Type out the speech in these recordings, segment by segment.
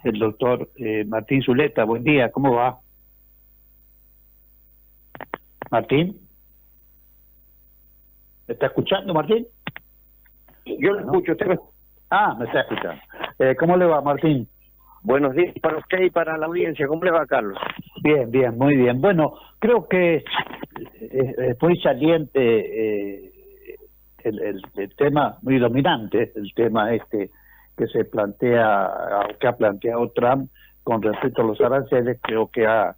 el doctor Martín Zuleta. Buen día, ¿cómo va? Martín, ¿me está escuchando, Martín? Yo lo escucho, usted me... Me está escuchando. ¿Cómo le va, Martín? Buenos días para usted y para la audiencia. ¿Cómo le va, Carlos? Bien, bien, muy bien. Bueno, creo que es muy saliente el tema, muy dominante, el tema que se plantea, que ha planteado Trump con respecto a los aranceles. Creo que ha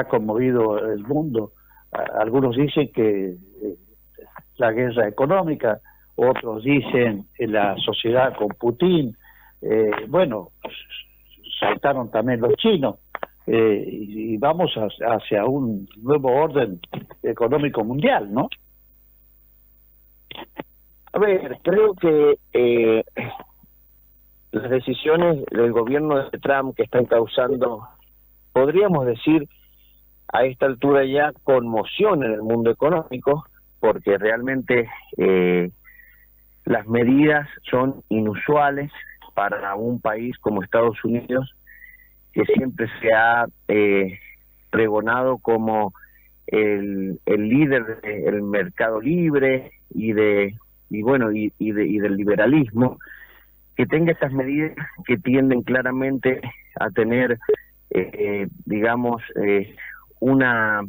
conmovido el mundo. Algunos dicen que la guerra económica, otros dicen la sociedad con Putin. Bueno, saltaron también los chinos, y vamos hacia un nuevo orden económico mundial, ¿no? A ver, creo que las decisiones del gobierno de Trump que están causando, podríamos decir, a esta altura ya conmoción en el mundo económico, porque realmente las medidas son inusuales para un país como Estados Unidos, que siempre se ha pregonado como el líder del mercado libre y del liberalismo, que tenga estas medidas que tienden claramente a tener una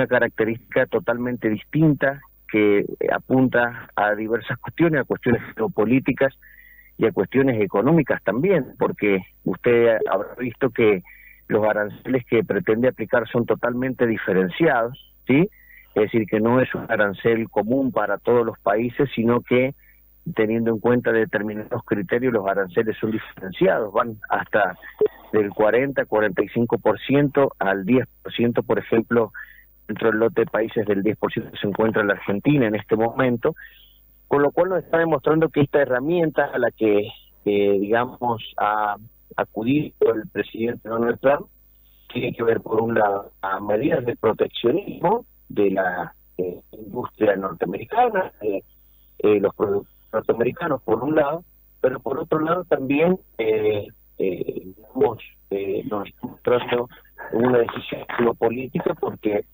característica totalmente distinta, que apunta a diversas cuestiones, a cuestiones geopolíticas y a cuestiones económicas también, porque usted habrá visto que los aranceles que pretende aplicar son totalmente diferenciados, ¿sí? Es decir, que no es un arancel común para todos los países, sino que teniendo en cuenta determinados criterios, los aranceles son diferenciados, van hasta del 40-45% al 10%, por ejemplo, dentro del lote de países del 10% se encuentra la Argentina en este momento, con lo cual nos está demostrando que esta herramienta a la que, ha acudido el presidente Donald Trump tiene que ver, por un lado, a medidas de proteccionismo de la industria norteamericana, los productos norteamericanos, por un lado, pero por otro lado también nos está mostrando una decisión geopolítica, porque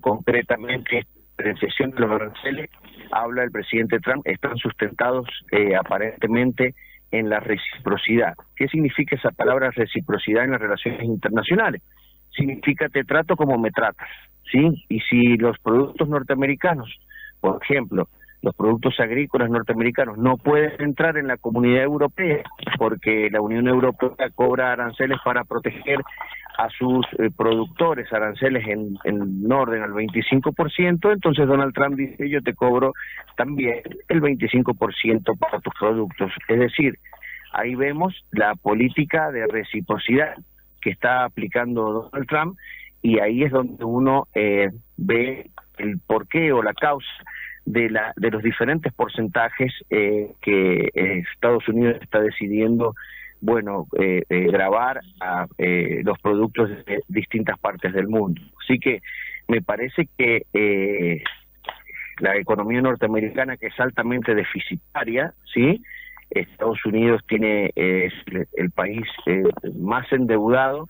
concretamente la diferenciación de los aranceles, habla el presidente Trump, están sustentados aparentemente en la reciprocidad. ¿Qué significa esa palabra reciprocidad en las relaciones internacionales? Significa te trato como me tratas, ¿sí? Y si los productos norteamericanos, por ejemplo, los productos agrícolas norteamericanos no pueden entrar en la Comunidad Europea porque la Unión Europea cobra aranceles para proteger a sus productores, aranceles en orden al 25%, entonces Donald Trump dice, yo te cobro también el 25% para tus productos. Es decir, ahí vemos la política de reciprocidad que está aplicando Donald Trump, y ahí es donde uno ve el porqué o la causa de los diferentes porcentajes que Estados Unidos está decidiendo gravar a los productos de distintas partes del mundo. Así que me parece que la economía norteamericana, que es altamente deficitaria, ¿sí? Estados Unidos tiene el país más endeudado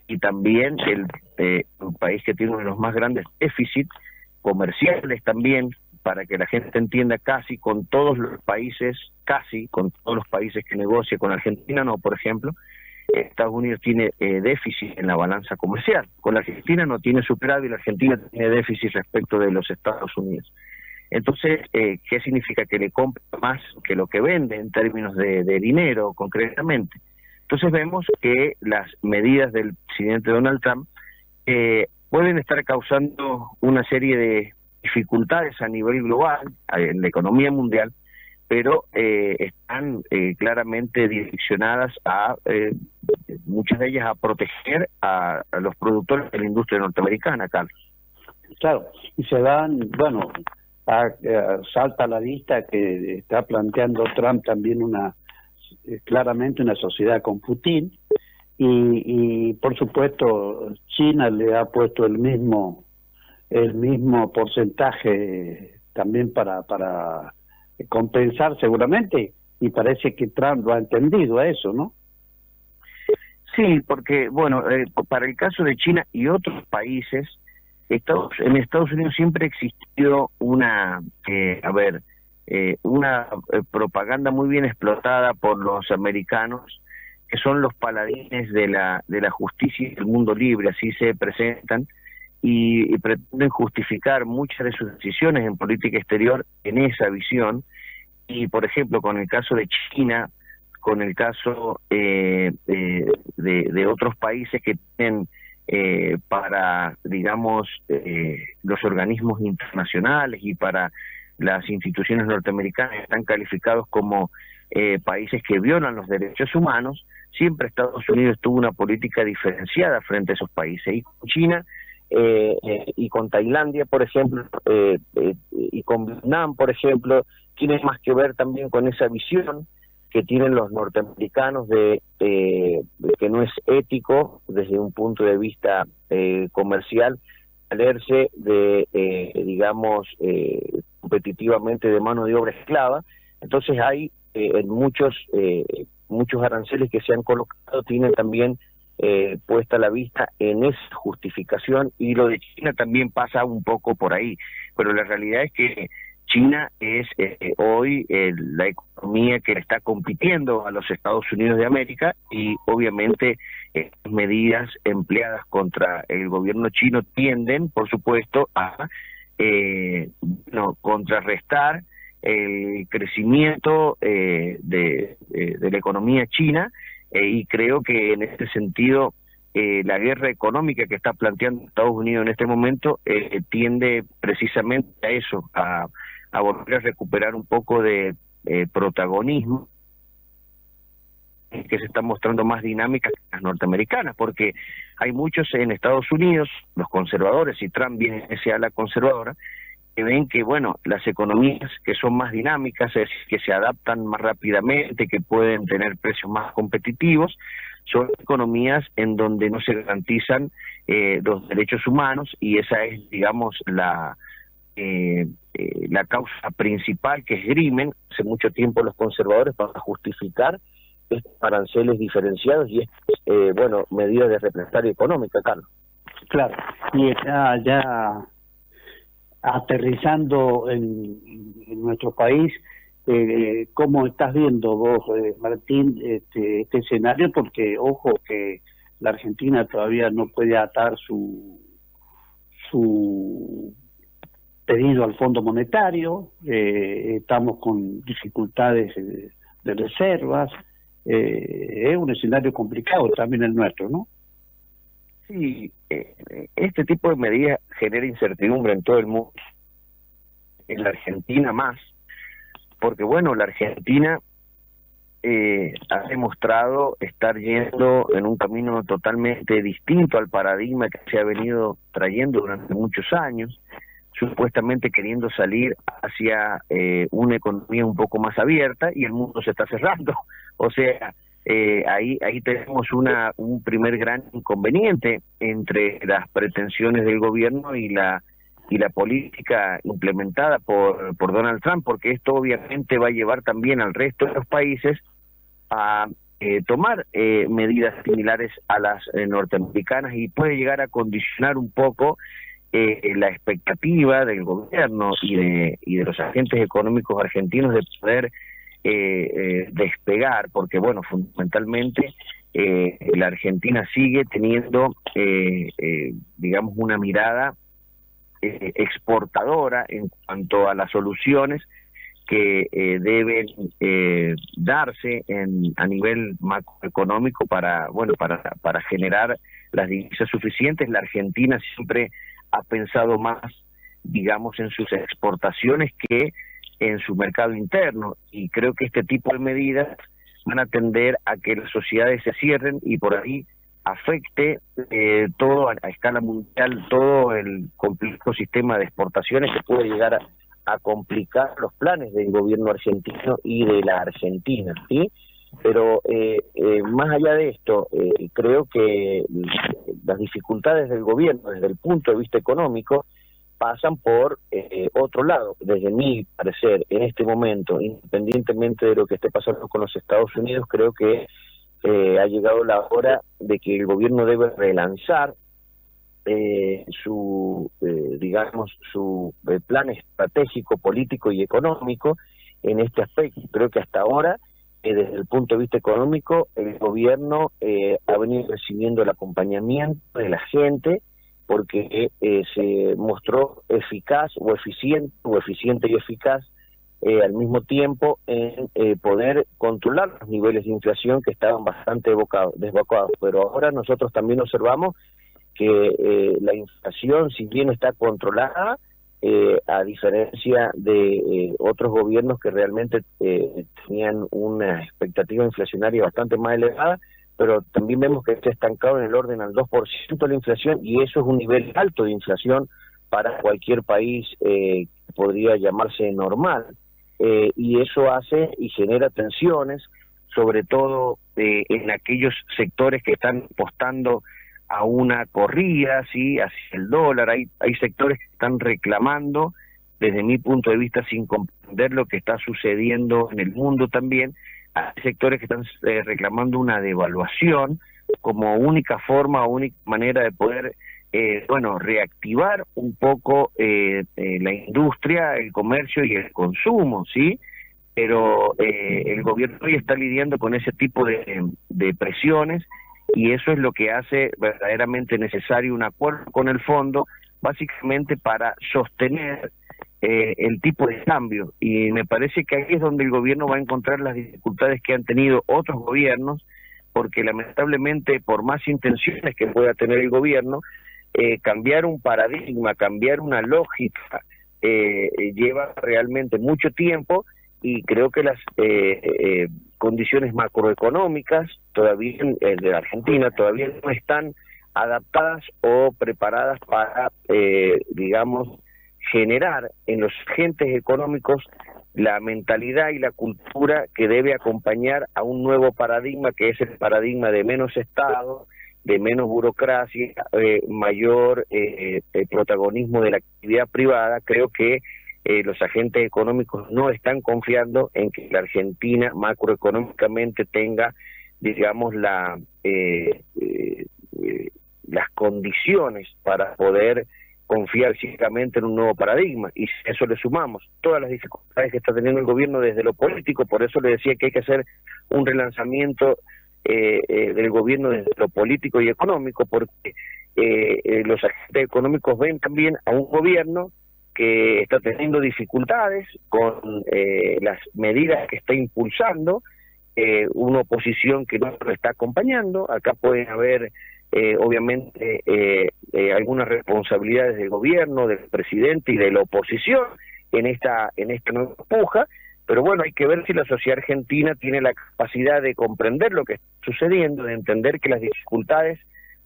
y también un país que tiene uno de los más grandes déficits comerciales también, para que la gente entienda, casi con todos los países que negocia. Con Argentina no, por ejemplo, Estados Unidos tiene déficit en la balanza comercial. Con la Argentina no tiene superávit, la Argentina tiene déficit respecto de los Estados Unidos. Entonces, ¿qué significa? Que le compra más que lo que vende en términos de dinero, concretamente. Entonces vemos que las medidas del presidente Donald Trump pueden estar causando una serie de dificultades a nivel global, en la economía mundial, pero están claramente direccionadas a, muchas de ellas, a proteger a los productores de la industria norteamericana, Carlos. Claro, y se dan, salta a la vista que está planteando Trump también claramente una sociedad con Putin, y por supuesto China le ha puesto el mismo porcentaje también para compensar seguramente, y parece que Trump lo ha entendido a eso, ¿no? Sí, porque, bueno, para el caso de China y otros países, en Estados Unidos siempre ha existido una propaganda muy bien explotada por los americanos, que son los paladines de la justicia y del mundo libre, así se presentan, y pretenden justificar muchas de sus decisiones en política exterior en esa visión. Y, por ejemplo, con el caso de China, con el caso de otros países que tienen para, digamos, los organismos internacionales y para las instituciones norteamericanas, están calificados como países que violan los derechos humanos. Siempre Estados Unidos tuvo una política diferenciada frente a esos países, y con China y con Tailandia, por ejemplo, y con Vietnam, por ejemplo, tiene más que ver también con esa visión que tienen los norteamericanos de que no es ético desde un punto de vista comercial valerse digamos, competitivamente de mano de obra esclava. Entonces hay en muchos aranceles que se han colocado, tienen también puesta la vista en esa justificación, y lo de China también pasa un poco por ahí, pero la realidad es que China es hoy la economía que está compitiendo a los Estados Unidos de América, y obviamente medidas empleadas contra el gobierno chino tienden, por supuesto, a contrarrestar el crecimiento de la economía china, y creo que en este sentido la guerra económica que está planteando Estados Unidos en este momento tiende precisamente a eso, a volver a recuperar un poco de protagonismo, que se están mostrando más dinámicas que las norteamericanas, porque hay muchos en Estados Unidos, los conservadores, y Trump viene ese ala conservadora, que ven que, bueno, las economías que son más dinámicas, es decir, que se adaptan más rápidamente, que pueden tener precios más competitivos, son economías en donde no se garantizan los derechos humanos, y esa es, digamos, la causa principal que esgrimen hace mucho tiempo los conservadores para justificar estos aranceles diferenciados y medidas de represalia económica, Carlos. Claro, y ya aterrizando en nuestro país, ¿cómo estás viendo vos, Martín, este escenario? Porque, ojo, que la Argentina todavía no puede atar su pedido al Fondo Monetario, estamos con dificultades de reservas, es un escenario complicado también el nuestro, ¿no? Sí, este tipo de medidas genera incertidumbre en todo el mundo, en la Argentina más, porque bueno, la Argentina ha demostrado estar yendo en un camino totalmente distinto al paradigma que se ha venido trayendo durante muchos años, supuestamente queriendo salir hacia una economía un poco más abierta, y el mundo se está cerrando. O sea, ahí tenemos un primer gran inconveniente entre las pretensiones del gobierno y la política implementada por Donald Trump, porque esto obviamente va a llevar también al resto de los países a tomar medidas similares a las norteamericanas, y puede llegar a condicionar un poco la expectativa del gobierno y de los agentes económicos argentinos de poder despegar, porque bueno, fundamentalmente la Argentina sigue teniendo digamos una mirada exportadora en cuanto a las soluciones que deben darse a nivel macroeconómico para generar las divisas suficientes. La Argentina siempre ha pensado más, digamos, en sus exportaciones que en su mercado interno, y creo que este tipo de medidas van a tender a que las sociedades se cierren y por ahí afecte todo a escala mundial, todo el complejo sistema de exportaciones, que puede llegar a complicar los planes del gobierno argentino y de la Argentina, ¿sí? Pero más allá de esto, creo que las dificultades del gobierno desde el punto de vista económico pasan por otro lado. Desde mi parecer, en este momento, independientemente de lo que esté pasando con los Estados Unidos, creo que ha llegado la hora de que el gobierno debe relanzar su plan estratégico, político y económico en este aspecto. Creo que hasta ahora, desde el punto de vista económico, el gobierno ha venido recibiendo el acompañamiento de la gente, porque se mostró eficaz o eficiente y eficaz al mismo tiempo en poder controlar los niveles de inflación que estaban bastante desbocados. Pero ahora nosotros también observamos que la inflación, si bien está controlada, a diferencia de otros gobiernos que realmente tenían una expectativa inflacionaria bastante más elevada, pero también vemos que está estancado en el orden al 2% la inflación, y eso es un nivel alto de inflación para cualquier país que podría llamarse normal, y eso hace y genera tensiones, sobre todo en aquellos sectores que están apostando a una corrida, ¿sí?, hacia el dólar. Hay sectores que están reclamando, desde mi punto de vista, sin comprender lo que está sucediendo en el mundo también. Hay sectores que están reclamando una devaluación como única forma, única manera de poder reactivar un poco la industria, el comercio y el consumo, ¿sí? Pero el gobierno hoy está lidiando con ese tipo de presiones, y eso es lo que hace verdaderamente necesario un acuerdo con el fondo, básicamente para sostener el tipo de cambio. Y me parece que ahí es donde el gobierno va a encontrar las dificultades que han tenido otros gobiernos, porque lamentablemente, por más intenciones que pueda tener el gobierno, cambiar un paradigma, cambiar una lógica, lleva realmente mucho tiempo, y creo que las condiciones macroeconómicas todavía de la Argentina todavía no están adaptadas o preparadas para, generar en los agentes económicos la mentalidad y la cultura que debe acompañar a un nuevo paradigma, que es el paradigma de menos Estado, de menos burocracia, mayor protagonismo de la actividad privada. Creo que los agentes económicos no están confiando en que la Argentina macroeconómicamente tenga, digamos, las condiciones para poder confiar ciegamente en un nuevo paradigma. Y si a eso le sumamos todas las dificultades que está teniendo el gobierno desde lo político, por eso le decía que hay que hacer un relanzamiento del gobierno desde lo político y económico, porque los agentes económicos ven también a un gobierno que está teniendo dificultades con las medidas que está impulsando, una oposición que no lo está acompañando. Acá pueden haber obviamente algunas responsabilidades del gobierno, del presidente y de la oposición en esta nueva puja, pero bueno, hay que ver si la sociedad argentina tiene la capacidad de comprender lo que está sucediendo, de entender que las dificultades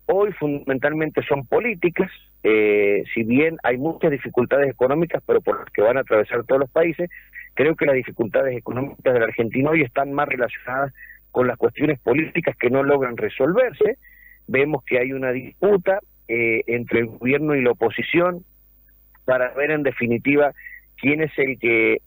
hoy fundamentalmente son políticas, si bien hay muchas dificultades económicas, pero por las que van a atravesar todos los países. Creo que las dificultades económicas de la Argentina hoy están más relacionadas con las cuestiones políticas que no logran resolverse. Vemos que hay una disputa entre el gobierno y la oposición para ver en definitiva quién es el que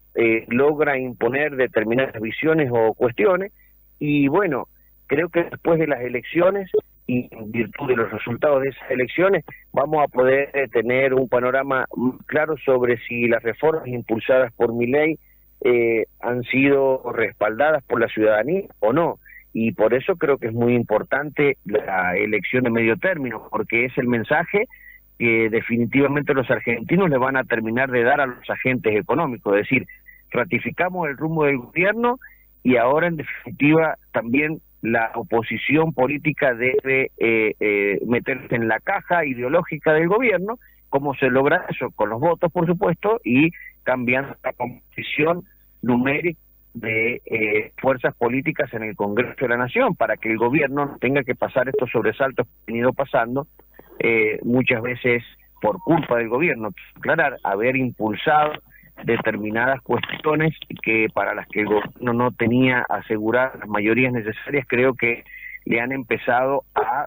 logra imponer determinadas visiones o cuestiones. Y bueno, creo que después de las elecciones, y en virtud de los resultados de esas elecciones, vamos a poder tener un panorama claro sobre si las reformas impulsadas por Milei han sido respaldadas por la ciudadanía o no. Y por eso creo que es muy importante la elección de medio término, porque es el mensaje que definitivamente los argentinos le van a terminar de dar a los agentes económicos. Es decir, ratificamos el rumbo del gobierno, y ahora en definitiva también la oposición política debe meterse en la caja ideológica del gobierno. ¿Cómo se logra eso? Con los votos, por supuesto, y cambiando la composición numérica de fuerzas políticas en el Congreso de la Nación, para que el gobierno no tenga que pasar estos sobresaltos que ha venido pasando muchas veces por culpa del gobierno. Aclarar, haber impulsado determinadas cuestiones que para las que el gobierno no tenía aseguradas las mayorías necesarias, creo que le han empezado a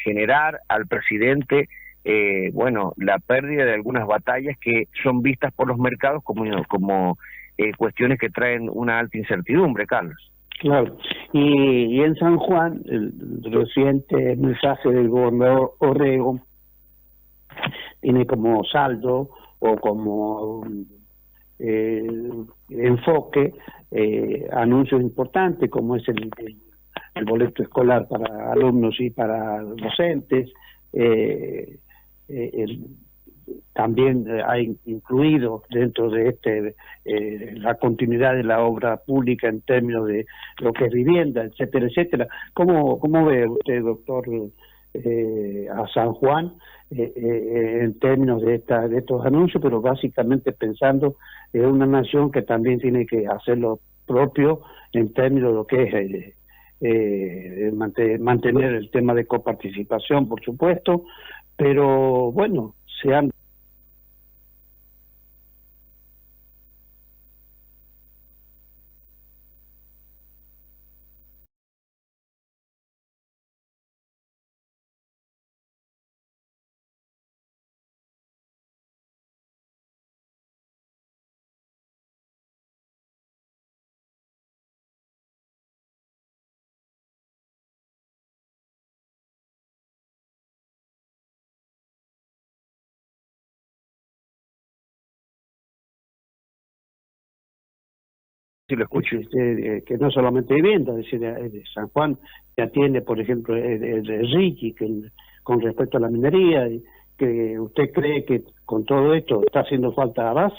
generar al presidente bueno, la pérdida de algunas batallas que son vistas por los mercados como cuestiones que traen una alta incertidumbre, Carlos. Claro, y en San Juan, el reciente mensaje del gobernador Orrego tiene como saldo o como enfoque anuncios importantes como es el boleto escolar para alumnos y para docentes, también hay incluido dentro de la continuidad de la obra pública en términos de lo que es vivienda, etcétera, etcétera. ¿Cómo ve usted, doctor, a San Juan en términos de estos anuncios, pero básicamente pensando en una nación que también tiene que hacer lo propio en términos de lo que es mantener el tema de coparticipación, por supuesto, pero bueno, se han Sí, lo escucho. que no solamente vivienda, es decir, San Juan que atiende, por ejemplo, el RIGI, con respecto a la minería, que usted cree que con todo esto está haciendo falta más.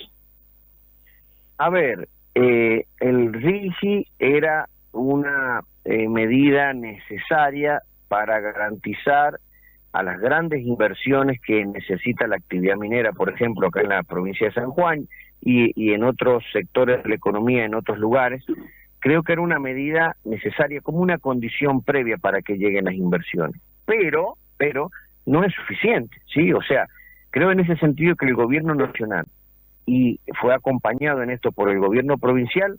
A ver, el RIGI era una medida necesaria para garantizar a las grandes inversiones que necesita la actividad minera, por ejemplo, acá en la provincia de San Juan y en otros sectores de la economía, en otros lugares. Creo que era una medida necesaria como una condición previa para que lleguen las inversiones. Pero no es suficiente, ¿sí? O sea, creo en ese sentido que el gobierno nacional, y fue acompañado en esto por el gobierno provincial,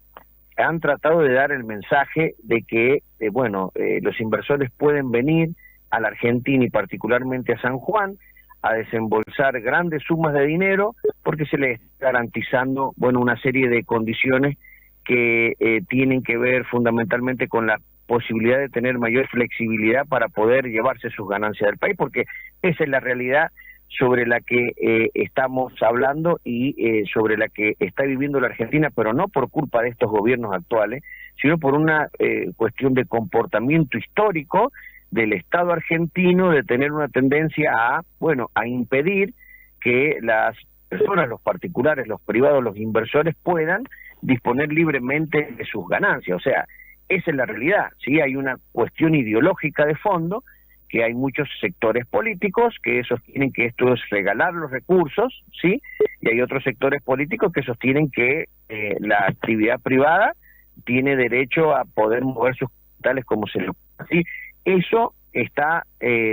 han tratado de dar el mensaje de que, los inversores pueden venir a la Argentina y particularmente a San Juan a desembolsar grandes sumas de dinero porque se les está garantizando, una serie de condiciones que tienen que ver fundamentalmente con la posibilidad de tener mayor flexibilidad para poder llevarse sus ganancias del país, porque esa es la realidad sobre la que estamos hablando y sobre la que está viviendo la Argentina, pero no por culpa de estos gobiernos actuales, sino por una cuestión de comportamiento histórico del Estado argentino, de tener una tendencia a impedir que las personas, los particulares, los privados, los inversores puedan disponer libremente de sus ganancias. O sea, esa es la realidad, ¿sí? Hay una cuestión ideológica de fondo, que hay muchos sectores políticos que sostienen que esto es regalar los recursos, ¿sí? Y hay otros sectores políticos que sostienen que la actividad privada tiene derecho a poder mover sus capitales como se le ocurra, ¿sí? Eso está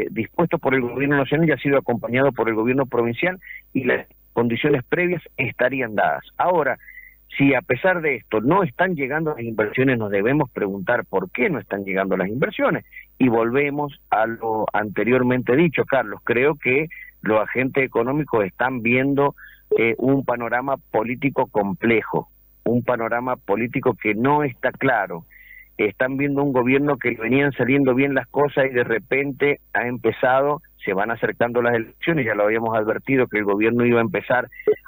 dispuesto por el gobierno nacional y ha sido acompañado por el gobierno provincial y las condiciones previas estarían dadas. Ahora, si a pesar de esto no están llegando las inversiones, nos debemos preguntar por qué no están llegando las inversiones. Y volvemos a lo anteriormente dicho, Carlos. Creo que los agentes económicos están viendo un panorama político complejo, un panorama político que no está claro. Están viendo un gobierno que venían saliendo bien las cosas y de repente ha empezado, se van acercando las elecciones, ya lo habíamos advertido que el gobierno iba a empezar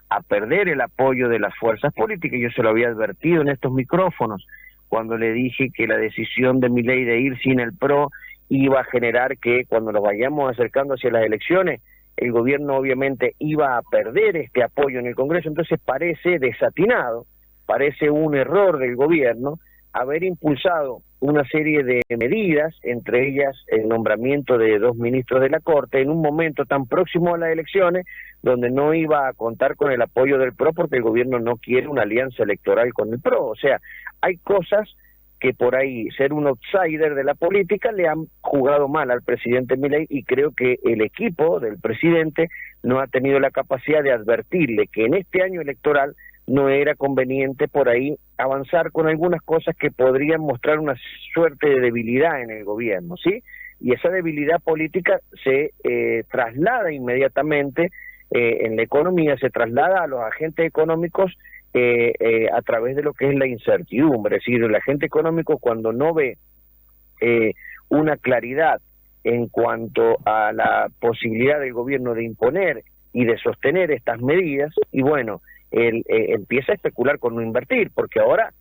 a perder el apoyo de las fuerzas políticas. Yo se lo había advertido en estos micrófonos cuando le dije que la decisión de Milei de ir sin el PRO iba a generar que cuando nos vayamos acercando hacia las elecciones, el gobierno obviamente iba a perder este apoyo en el Congreso. Entonces parece desatinado, parece un error del gobierno haber impulsado una serie de medidas, entre ellas el nombramiento de 2 ministros de la Corte, en un momento tan próximo a las elecciones, donde no iba a contar con el apoyo del PRO porque el gobierno no quiere una alianza electoral con el PRO. O sea, hay cosas que por ahí, ser un outsider de la política, le han jugado mal al presidente Milei, y creo que el equipo del presidente no ha tenido la capacidad de advertirle que en este año electoral no era conveniente por ahí avanzar con algunas cosas que podrían mostrar una suerte de debilidad en el gobierno, ¿sí? y esa debilidad política se traslada inmediatamente en la economía, se traslada a los agentes económicos a través de lo que es la incertidumbre. Es decir, el agente económico, cuando no ve una claridad en cuanto a la posibilidad del gobierno de imponer y de sostener estas medidas, y bueno, él empieza a especular con no invertir, porque ahora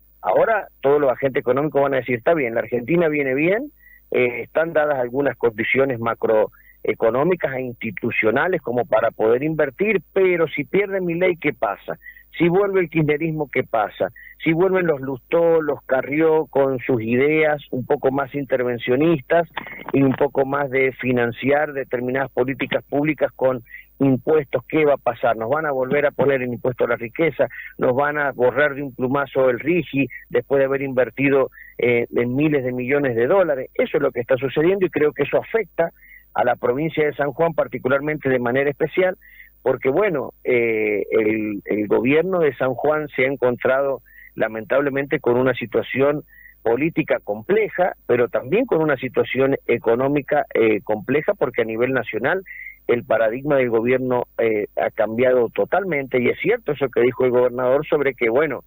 todos los agentes económicos van a decir, está bien, la Argentina viene bien, están dadas algunas condiciones macroeconómicas e institucionales como para poder invertir, pero si pierde Milei, ¿qué pasa? Si vuelve el kirchnerismo, ¿qué pasa? Si vuelven los Lustó, los Carrió con sus ideas un poco más intervencionistas y un poco más de financiar determinadas políticas públicas con impuestos, ¿qué va a pasar? ¿Nos van a volver a poner el impuesto a la riqueza? ¿Nos van a borrar de un plumazo el RIGI después de haber invertido en miles de millones de dólares? Eso es lo que está sucediendo y creo que eso afecta a la provincia de San Juan particularmente de manera especial, porque bueno, el gobierno de San Juan se ha encontrado lamentablemente con una situación política compleja, pero también con una situación económica compleja, porque a nivel nacional el paradigma del gobierno ha cambiado totalmente, y es cierto eso que dijo el gobernador sobre que, bueno,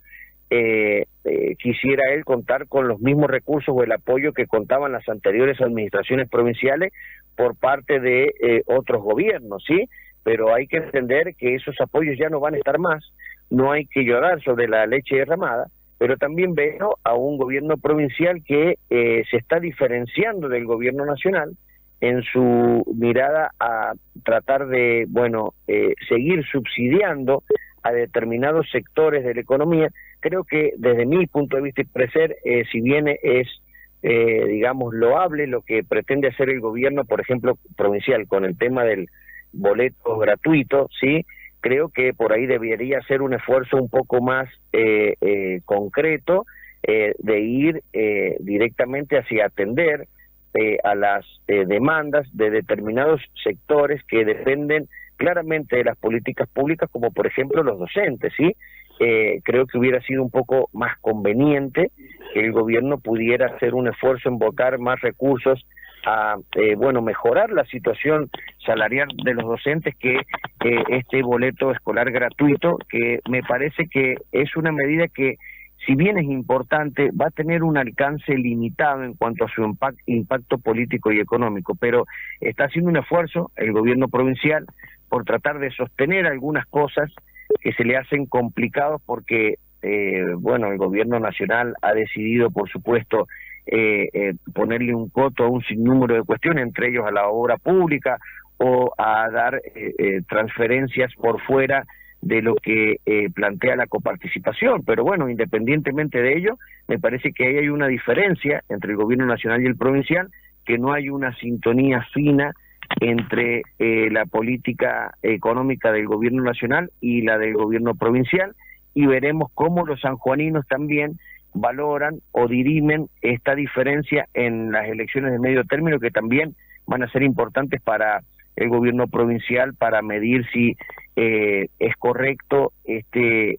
quisiera él contar con los mismos recursos o el apoyo que contaban las anteriores administraciones provinciales por parte de otros gobiernos, ¿sí? Pero hay que entender que esos apoyos ya no van a estar más, no hay que llorar sobre la leche derramada, pero también veo a un gobierno provincial que se está diferenciando del gobierno nacional en su mirada a tratar de, bueno, seguir subsidiando a determinados sectores de la economía. Creo que desde mi punto de vista y parecer, si bien es, digamos, loable lo que pretende hacer el gobierno, por ejemplo, provincial, con el tema del boleto gratuito, sí, creo que por ahí debería hacer un esfuerzo un poco más concreto de ir directamente hacia atender a las demandas de determinados sectores que dependen claramente de las políticas públicas, como por ejemplo los docentes, ¿sí? Creo que hubiera sido un poco más conveniente que el gobierno pudiera hacer un esfuerzo en botar más recursos a bueno, mejorar la situación salarial de los docentes, que este boleto escolar gratuito, que me parece que es una medida que, si bien es importante, va a tener un alcance limitado en cuanto a su impacto político y económico, pero está haciendo un esfuerzo el gobierno provincial por tratar de sostener algunas cosas que se le hacen complicados porque, bueno, el gobierno nacional ha decidido, por supuesto, ponerle un coto a un sinnúmero de cuestiones, entre ellos a la obra pública o a dar transferencias por fuera de lo que plantea la coparticipación. Pero bueno, independientemente de ello, me parece que ahí hay una diferencia entre el gobierno nacional y el provincial, que no hay una sintonía fina entre la política económica del gobierno nacional y la del gobierno provincial, y veremos cómo los sanjuaninos también valoran o dirimen esta diferencia en las elecciones de medio término, que también van a ser importantes para el gobierno provincial para medir si es correcto este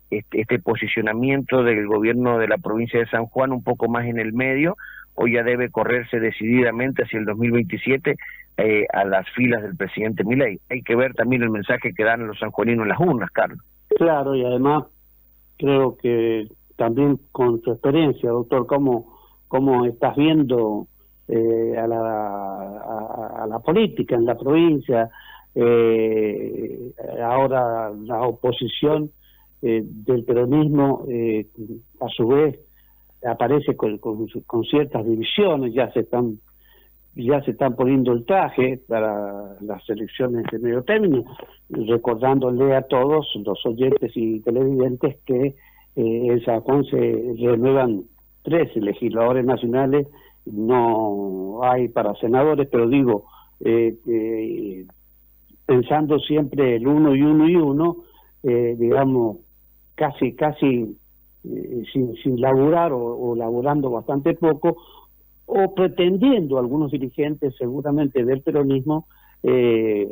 posicionamiento del gobierno de la provincia de San Juan un poco más en el medio, o ya debe correrse decididamente hacia el 2027 a las filas del presidente Milei. Hay que ver también el mensaje que dan los sanjuaninos en las urnas, Carlos. Claro, y además creo que también con su experiencia, doctor, cómo estás viendo a la política en la provincia, ahora la oposición del peronismo a su vez aparece con ciertas divisiones, ya se están poniendo el traje para las elecciones de medio término, recordándole a todos los oyentes y televidentes que en San Juan se renuevan 13 legisladores nacionales, no hay para senadores, pero digo, pensando siempre el uno y uno, digamos, casi sin laburar o laburando bastante poco, o pretendiendo algunos dirigentes seguramente del peronismo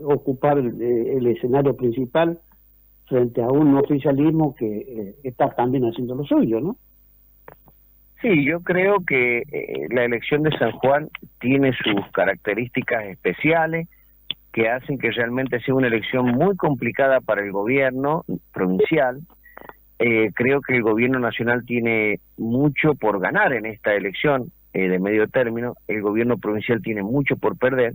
ocupar el escenario principal frente a un oficialismo que está también haciendo lo suyo, ¿no? Sí, yo creo que la elección de San Juan tiene sus características especiales que hacen que realmente sea una elección muy complicada para el gobierno provincial. Creo que el gobierno nacional tiene mucho por ganar en esta elección de medio término, el gobierno provincial tiene mucho por perder,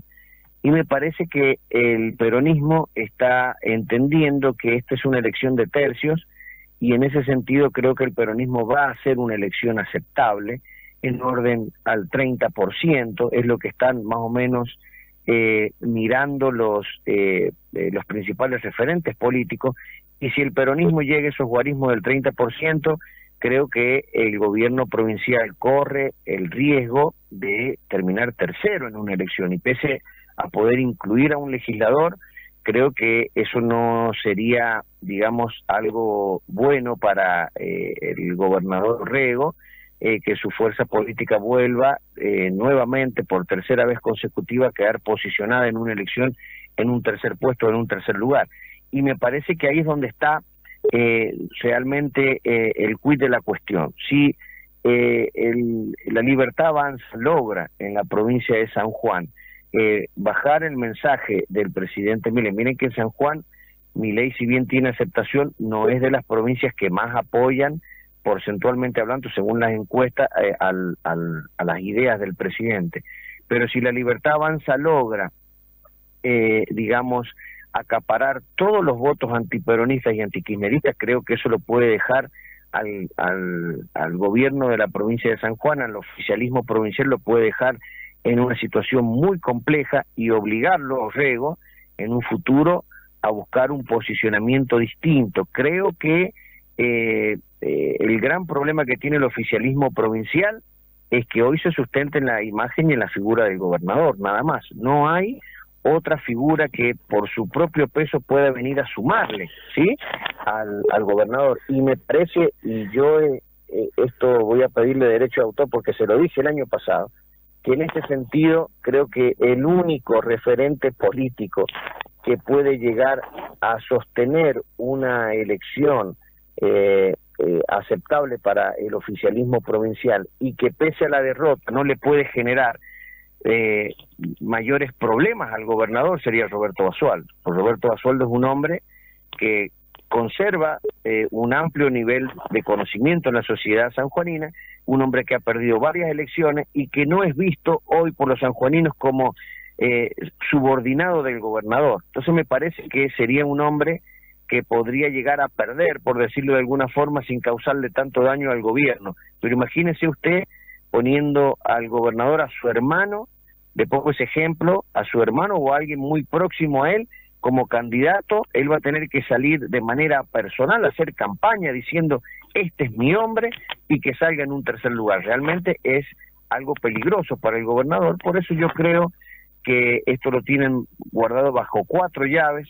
y me parece que el peronismo está entendiendo que esta es una elección de tercios, y en ese sentido creo que el peronismo va a hacer una elección aceptable, en orden al 30%, es lo que están más o menos mirando los principales referentes políticos, y si el peronismo llega a esos guarismos del 30%, creo que el gobierno provincial corre el riesgo de terminar tercero en una elección, y pese a poder incluir a un legislador, creo que eso no sería, digamos, algo bueno para el gobernador Rego, que su fuerza política vuelva nuevamente por tercera vez consecutiva a quedar posicionada en una elección en un tercer puesto, en un tercer lugar. Y me parece que ahí es donde está realmente el quid de la cuestión. Si la Libertad Avanza logra en la provincia de San Juan bajar el mensaje del presidente Milei, miren que en San Juan Milei, si bien tiene aceptación, no es de las provincias que más apoyan porcentualmente hablando, según las encuestas, a las ideas del presidente. Pero si la Libertad Avanza logra, digamos, acaparar todos los votos antiperonistas y antikirchneristas, creo que eso lo puede dejar al gobierno de la provincia de San Juan, al oficialismo provincial, lo puede dejar en una situación muy compleja y obligarlo a Rego en un futuro a buscar un posicionamiento distinto. Creo que el gran problema que tiene el oficialismo provincial es que hoy se sustenta en la imagen y en la figura del gobernador, nada más. No hay otra figura que por su propio peso pueda venir a sumarle, ¿sí?, al gobernador. Y me parece, y yo esto voy a pedirle derecho de autor porque se lo dije el año pasado, que en este sentido creo que el único referente político que puede llegar a sostener una elección aceptable para el oficialismo provincial y que pese a la derrota no le puede generar mayores problemas al gobernador sería Roberto Basualdo. Roberto Basualdo es un hombre que conserva un amplio nivel de conocimiento en la sociedad sanjuanina, un hombre que ha perdido varias elecciones y que no es visto hoy por los sanjuaninos como subordinado del gobernador. Entonces me parece que sería un hombre que podría llegar a perder, por decirlo de alguna forma, sin causarle tanto daño al gobierno. Pero imagínese usted poniendo al gobernador a su hermano, le pongo ese ejemplo, a su hermano o a alguien muy próximo a él como candidato, él va a tener que salir de manera personal a hacer campaña diciendo este es mi hombre y que salga en un tercer lugar. Realmente es algo peligroso para el gobernador, por eso yo creo que esto lo tienen guardado bajo 4 llaves.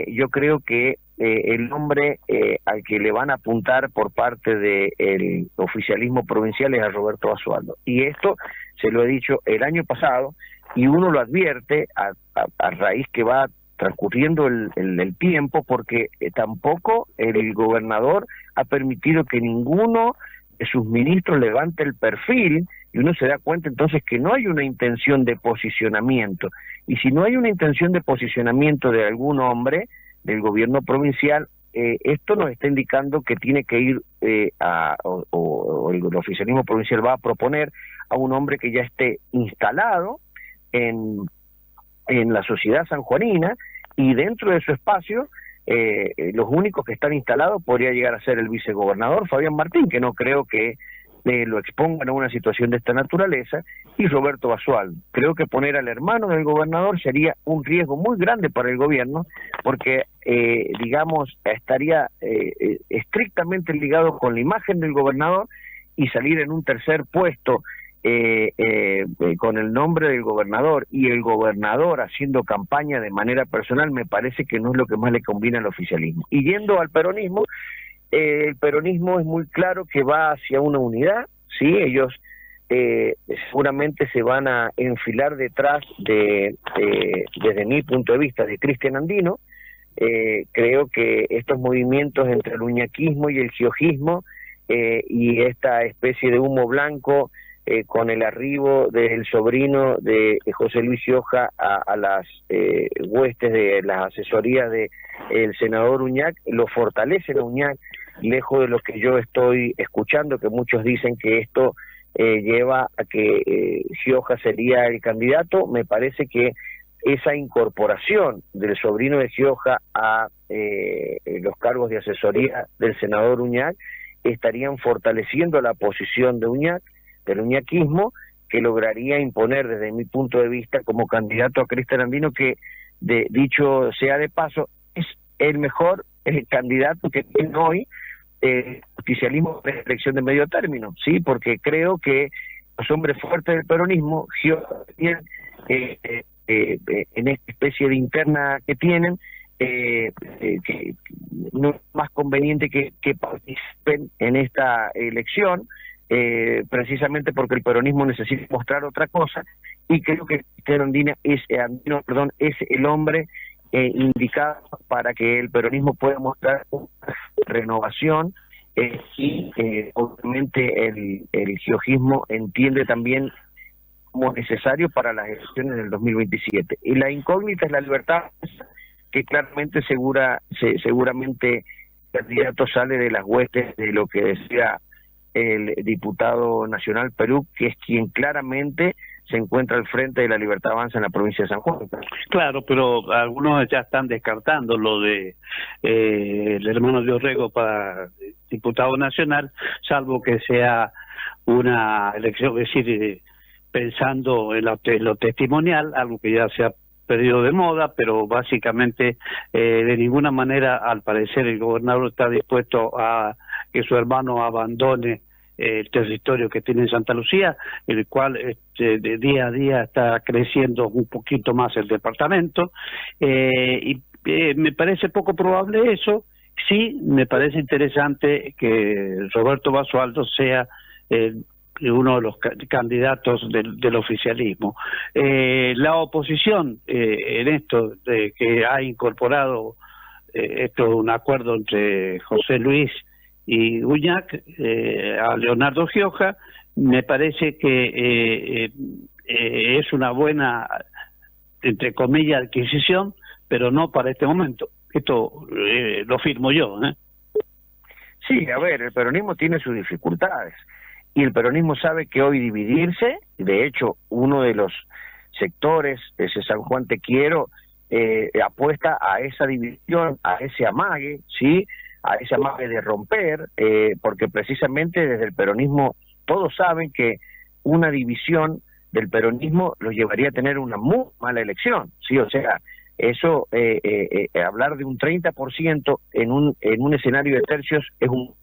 Yo creo que el hombre al que le van a apuntar por parte del oficialismo provincial es a Roberto Basualdo. Y esto se lo he dicho el año pasado, y uno lo advierte a raíz que va transcurriendo el tiempo, porque tampoco el gobernador ha permitido que ninguno de sus ministros levante el perfil, y uno se da cuenta entonces que no hay una intención de posicionamiento. Y si no hay una intención de posicionamiento de algún hombre del gobierno provincial, esto nos está indicando que tiene que ir o el oficialismo provincial va a proponer a un hombre que ya esté instalado en la sociedad sanjuanina, y dentro de su espacio los únicos que están instalados podría llegar a ser el vicegobernador Fabián Martín, que no creo que lo expongan a una situación de esta naturaleza, y Roberto Basualdo. Creo que poner al hermano del gobernador sería un riesgo muy grande para el gobierno, porque digamos estaría estrictamente ligado con la imagen del gobernador, y salir en un tercer puesto con el nombre del gobernador y el gobernador haciendo campaña de manera personal, me parece que no es lo que más le conviene al oficialismo. Y yendo al peronismo, el peronismo es muy claro que va hacia una unidad, ¿sí? Ellos seguramente se van a enfilar detrás desde mi punto de vista, de Cristian Andino. Creo que estos movimientos entre el uñaquismo y el giojismo y esta especie de humo blanco con el arribo del sobrino de José Luis Gioja a las huestes de las asesorías de el senador Uñac, lo fortalecen a Uñac, lejos de lo que yo estoy escuchando, que muchos dicen que esto lleva a que Gioja sería el candidato. Me parece que esa incorporación del sobrino de Gioja a los cargos de asesoría del senador Uñac estarían fortaleciendo la posición de Uñac, del uñaquismo, que lograría imponer desde mi punto de vista como candidato a Cristian Andino, que dicho sea de paso, es el mejor candidato que tiene hoy el justicialismo en la elección de medio término, sí, porque creo que los hombres fuertes del peronismo, en esta especie de interna que tienen, que no es más conveniente que participen en esta elección, precisamente porque el peronismo necesita mostrar otra cosa, y creo que Andino es el hombre indicado para que el peronismo pueda mostrar una renovación, y obviamente el giojismo entiende también como necesario para las elecciones del 2027. Y la incógnita es la libertad, que claramente seguramente el candidato sale de las huestes de lo que decía el diputado nacional Perú, que es quien claramente se encuentra al frente de la Libertad Avanza en la provincia de San Juan. Claro, pero algunos ya están descartando lo de el hermano de Orrego para diputado nacional, salvo que sea una elección, es decir, pensando en lo testimonial, algo que ya se ha perdido de moda, pero básicamente de ninguna manera, al parecer, el gobernador está dispuesto a que su hermano abandone el territorio que tiene en Santa Lucía, el cual de día a día está creciendo un poquito más el departamento, y me parece poco probable eso. Sí, me parece interesante que Roberto Basualdo sea uno de los candidatos del oficialismo. La oposición en esto de que ha incorporado esto un acuerdo entre José Luis y Uñac a Leonardo Gioja, me parece que es una buena, entre comillas, adquisición, pero no para este momento. Esto lo firmo yo. Sí, a ver, el peronismo tiene sus dificultades, y el peronismo sabe que hoy dividirse, de hecho, uno de los sectores, ese San Juan Te Quiero, apuesta a esa división, a ese amague, ¿sí?, a ese amague de romper, porque precisamente desde el peronismo todos saben que una división del peronismo los llevaría a tener una muy mala elección, ¿sí? O sea, eso, hablar de un 30% en un escenario de tercios es un...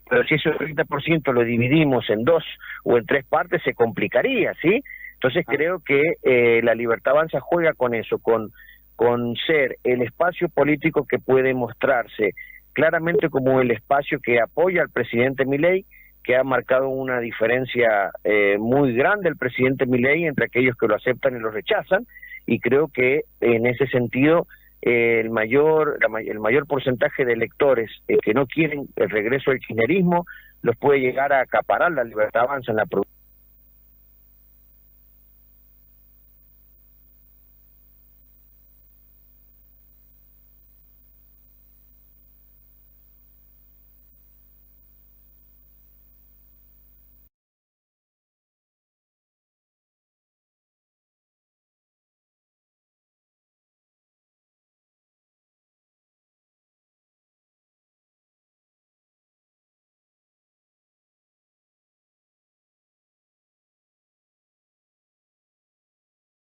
Pero si ese 30% lo dividimos en 2 o en 3 partes, se complicaría, ¿sí? Entonces creo que la Libertad Avanza juega con eso, con ser el espacio político que puede mostrarse claramente como el espacio que apoya al presidente Milei, que ha marcado una diferencia muy grande el presidente Milei entre aquellos que lo aceptan y lo rechazan, y creo que en ese sentido el mayor porcentaje de electores que no quieren el regreso del kirchnerismo los puede llegar a acaparar la Libertad Avanza en la provincia.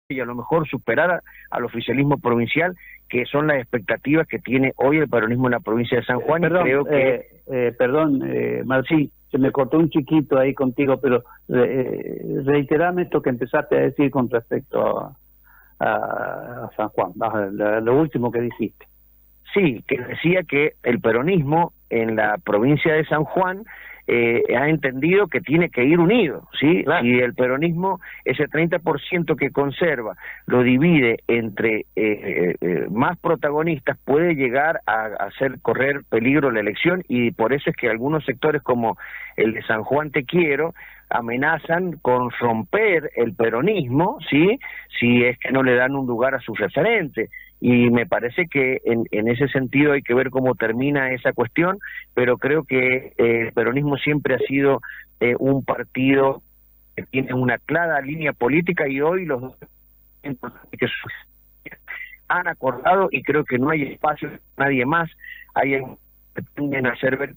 Y a lo mejor superar al oficialismo provincial, que son las expectativas que tiene hoy el peronismo en la provincia de San Juan. Perdón, y creo que Marcí, se me cortó un chiquito ahí contigo, pero reiterame esto que empezaste a decir con respecto a San Juan, lo último que dijiste. Sí, que decía que el peronismo en la provincia de San Juan ha entendido que tiene que ir unido, ¿sí? Claro. Y el peronismo, ese 30% que conserva, lo divide entre más protagonistas, puede llegar a hacer correr peligro la elección, y por eso es que algunos sectores como el de San Juan Te Quiero amenazan con romper el peronismo, ¿sí? Si es que no le dan un lugar a su referente. Y me parece que en ese sentido hay que ver cómo termina esa cuestión, pero creo que el peronismo siempre ha sido un partido que tiene una clara línea política, y hoy los dos que han acordado, y creo que no hay espacio para nadie más. Hay que tienden a hacer ver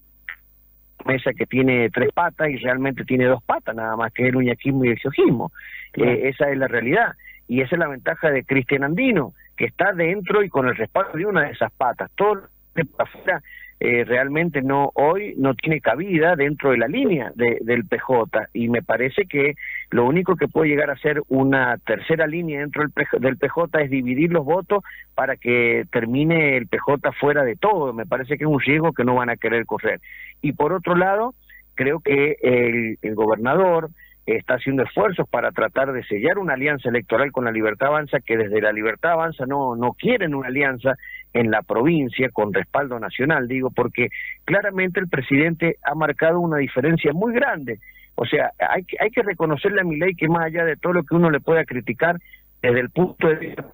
mesa que tiene 3 patas y realmente tiene 2 patas nada más, que es el uñaquismo y el giojismo. Claro. Esa es la realidad, y esa es la ventaja de Cristian Andino, que está dentro y con el respaldo de una de esas patas. Todo lo que para afuera realmente hoy no tiene cabida dentro de la línea del PJ, y me parece que lo único que puede llegar a ser una tercera línea dentro del PJ es dividir los votos para que termine el PJ fuera de todo. Me parece que es un riesgo que no van a querer correr. Y por otro lado, creo que el gobernador está haciendo esfuerzos para tratar de sellar una alianza electoral con la Libertad Avanza, que desde la Libertad Avanza no quieren una alianza en la provincia con respaldo nacional, digo, porque claramente el presidente ha marcado una diferencia muy grande. O sea, hay que reconocerle a Milei que más allá de todo lo que uno le pueda criticar, desde el punto de vista del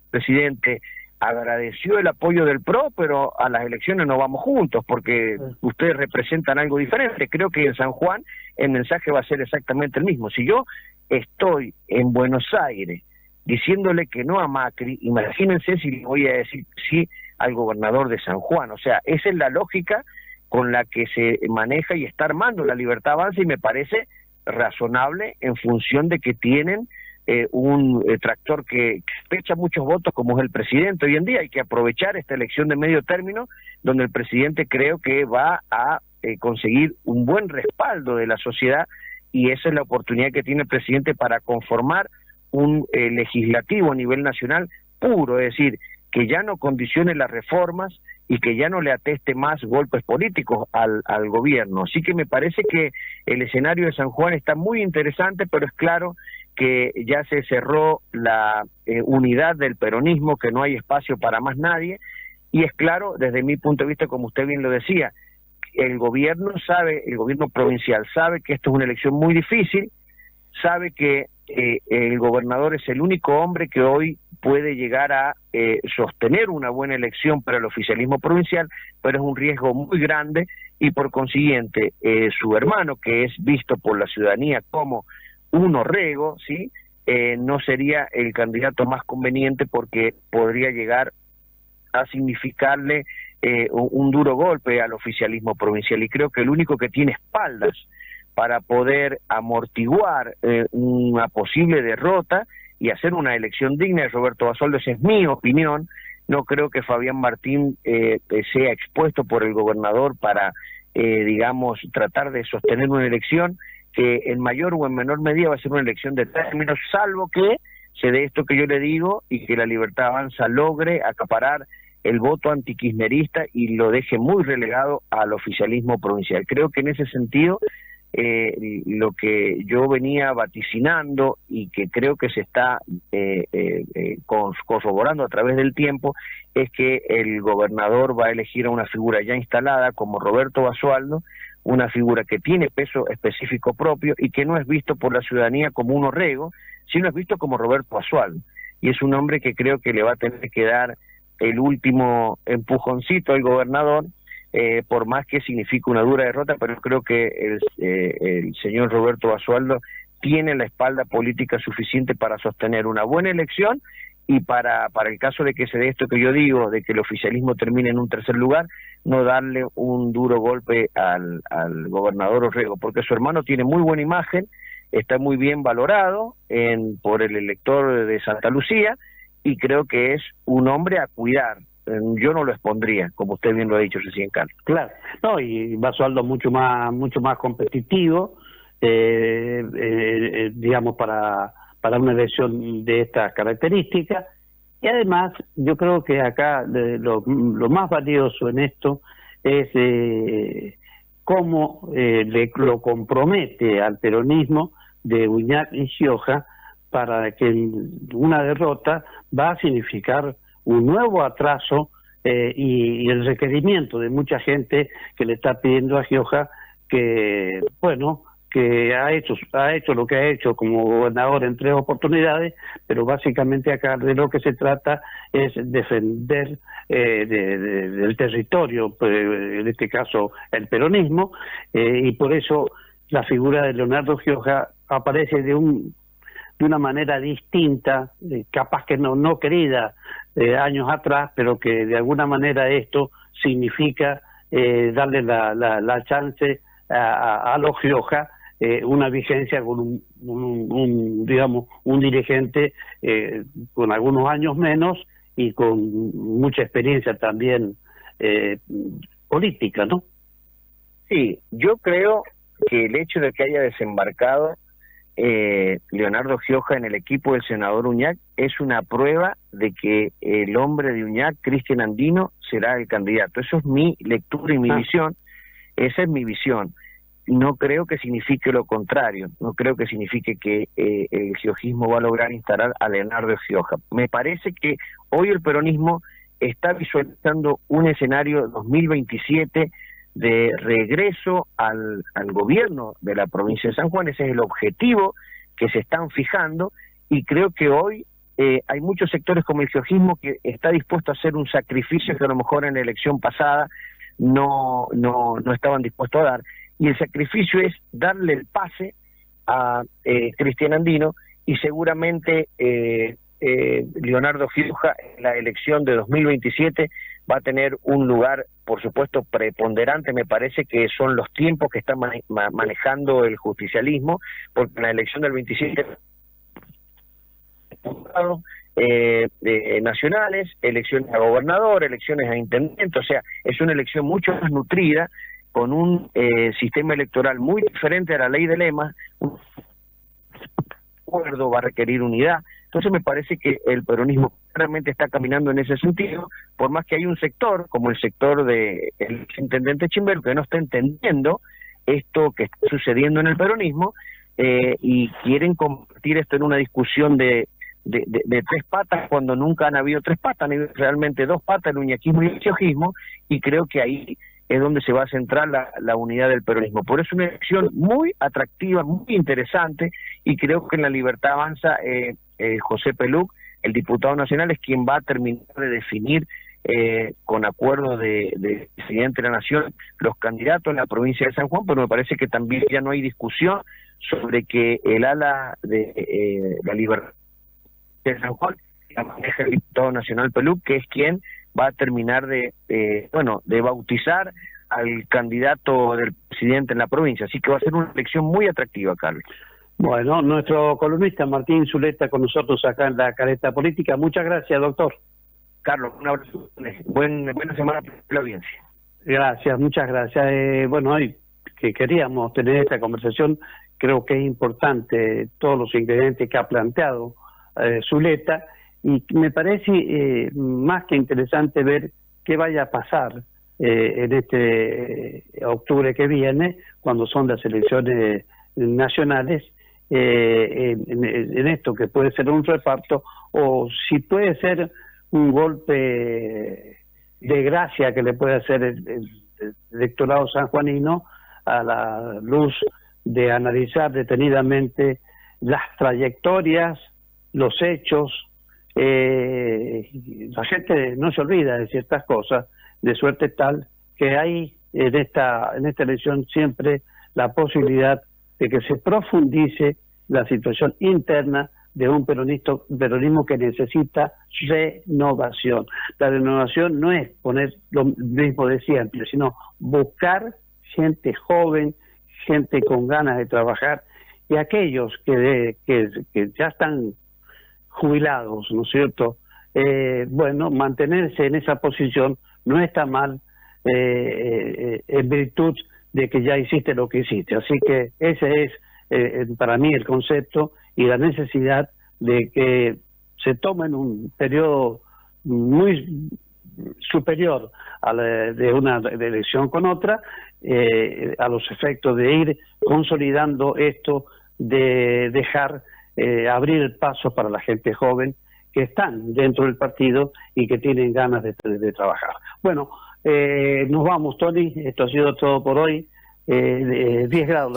presidente, agradeció el apoyo del PRO, pero a las elecciones no vamos juntos, porque ustedes representan algo diferente. Creo que en San Juan el mensaje va a ser exactamente el mismo. Si yo estoy en Buenos Aires diciéndole que no a Macri, imagínense si le voy a decir sí al gobernador de San Juan. O sea, esa es la lógica con la que se maneja y está armando la Libertad Avanza, y me parece razonable en función de que tienen un tractor que fecha muchos votos, como es el presidente hoy en día. Hay que aprovechar esta elección de medio término, donde el presidente creo que va a conseguir un buen respaldo de la sociedad, y esa es la oportunidad que tiene el presidente para conformar un legislativo a nivel nacional puro, es decir, que ya no condicione las reformas y que ya no le ateste más golpes políticos al gobierno. Así que me parece que el escenario de San Juan está muy interesante, pero es claro que ya se cerró la unidad del peronismo, que no hay espacio para más nadie, y es claro, desde mi punto de vista, como usted bien lo decía, el gobierno provincial sabe que esto es una elección muy difícil, sabe que el gobernador es el único hombre que hoy puede llegar a sostener una buena elección para el oficialismo provincial, pero es un riesgo muy grande, y por consiguiente su hermano, que es visto por la ciudadanía como un orrego, ¿sí? No sería el candidato más conveniente, porque podría llegar a significarle un duro golpe al oficialismo provincial, y creo que el único que tiene espaldas para poder amortiguar una posible derrota y hacer una elección digna de Roberto Basualdo, esa es mi opinión. No creo que Fabián Martín sea expuesto por el gobernador para, digamos, tratar de sostener una elección que en mayor o en menor medida va a ser una elección de términos, salvo que se dé esto que yo le digo, y que la Libertad Avanza logre acaparar el voto antikirchnerista y lo deje muy relegado al oficialismo provincial. Creo que en ese sentido lo que yo venía vaticinando, y que creo que se está corroborando a través del tiempo, es que el gobernador va a elegir a una figura ya instalada como Roberto Basualdo, una figura que tiene peso específico propio y que no es visto por la ciudadanía como un orrego, sino es visto como Roberto Basualdo, y es un hombre que creo que le va a tener que dar el último empujoncito al gobernador, por más que signifique una dura derrota, pero creo que el señor Roberto Basualdo tiene la espalda política suficiente para sostener una buena elección, y para el caso de que se dé esto que yo digo, de que el oficialismo termine en un tercer lugar, no darle un duro golpe al gobernador Orrego, porque su hermano tiene muy buena imagen, está muy bien valorado por el elector de Santa Lucía, y creo que es un hombre a cuidar. Yo no lo expondría, como usted bien lo ha dicho recién, Carlos. Claro, no, y Basualdo mucho más competitivo, digamos, para una elección de estas características. Y además, yo creo que acá lo más valioso en esto es cómo lo compromete al peronismo de Uñac y Gioja, para que una derrota va a significar un nuevo atraso y el requerimiento de mucha gente que le está pidiendo a Gioja que, bueno, que ha hecho lo que ha hecho como gobernador en 3 oportunidades, pero básicamente acá de lo que se trata es defender del territorio, en este caso el peronismo, y por eso la figura de Leonardo Gioja aparece de una manera distinta, capaz que no querida años atrás, pero que de alguna manera esto significa darle la chance a los Gioja una vigencia con digamos, un dirigente con algunos años menos y con mucha experiencia también política, ¿no? Sí, yo creo que el hecho de que haya desembarcado Leonardo Gioja en el equipo del senador Uñac es una prueba de que el hombre de Uñac, Cristian Andino, será el candidato. Eso es mi lectura y mi visión. Esa es mi visión. No creo que signifique lo contrario, no creo que signifique que el giojismo va a lograr instalar a Leonardo Gioja. Me parece que hoy el peronismo está visualizando un escenario 2027 de regreso al gobierno de la provincia de San Juan. Ese es el objetivo que se están fijando, y creo que hoy hay muchos sectores como el giojismo que está dispuesto a hacer un sacrificio que a lo mejor en la elección pasada no estaban dispuestos a dar. Y el sacrificio es darle el pase a Cristian Andino, y seguramente Leonardo Gioja en la elección de 2027 va a tener un lugar, por supuesto, preponderante. Me parece que son los tiempos que está manejando el justicialismo, porque en la elección del 27 nacionales, elecciones a gobernador, elecciones a intendente, o sea, es una elección mucho más nutrida, con un sistema electoral muy diferente a la ley de Lema. Un acuerdo va a requerir unidad. Entonces me parece que el peronismo claramente está caminando en ese sentido, por más que hay un sector, como el sector del intendente Chimbero, que no está entendiendo esto que está sucediendo en el peronismo, y quieren convertir esto en una discusión de 3 patas, cuando nunca han habido 3 patas, han habido realmente 2 patas, el uñaquismo y el giojismo, y creo que ahí es donde se va a centrar la unidad del peronismo. Por eso es una elección muy atractiva, muy interesante, y creo que en la Libertad Avanza José Peluc, el diputado nacional, es quien va a terminar de definir con acuerdo del presidente de la Nación los candidatos en la provincia de San Juan, pero me parece que también ya no hay discusión sobre que el ala de la Libertad de San Juan la maneja el diputado nacional Peluc, que es quien va a terminar de bautizar al candidato del presidente en la provincia. Así que va a ser una elección muy atractiva, Carlos. Bueno, nuestro columnista Martín Zuleta con nosotros acá en La Careta Política. Muchas gracias, doctor. Carlos, un abrazo. Buena semana para la audiencia. Gracias, muchas gracias. Bueno, hoy que queríamos tener esta conversación, creo que es importante todos los ingredientes que ha planteado Zuleta, y me parece más que interesante ver qué vaya a pasar en este octubre que viene, cuando son las elecciones nacionales, en esto que puede ser un reparto, o si puede ser un golpe de gracia que le puede hacer el electorado sanjuanino, a la luz de analizar detenidamente las trayectorias, los hechos. La gente no se olvida de ciertas cosas, de suerte tal que hay en esta elección siempre la posibilidad de que se profundice la situación interna de un peronismo que necesita renovación. La renovación no es poner lo mismo de siempre, sino buscar gente joven, gente con ganas de trabajar, y aquellos que ya están jubilados, ¿no es cierto? Bueno, mantenerse en esa posición no está mal, en virtud de que ya hiciste lo que hiciste. Así que ese es para mí el concepto, y la necesidad de que se tome en un periodo muy superior de una elección con otra, a los efectos de ir consolidando esto, de dejar abrir el paso para la gente joven que están dentro del partido y que tienen ganas de trabajar. Bueno, nos vamos, Tony, esto ha sido todo por hoy. 10 grados.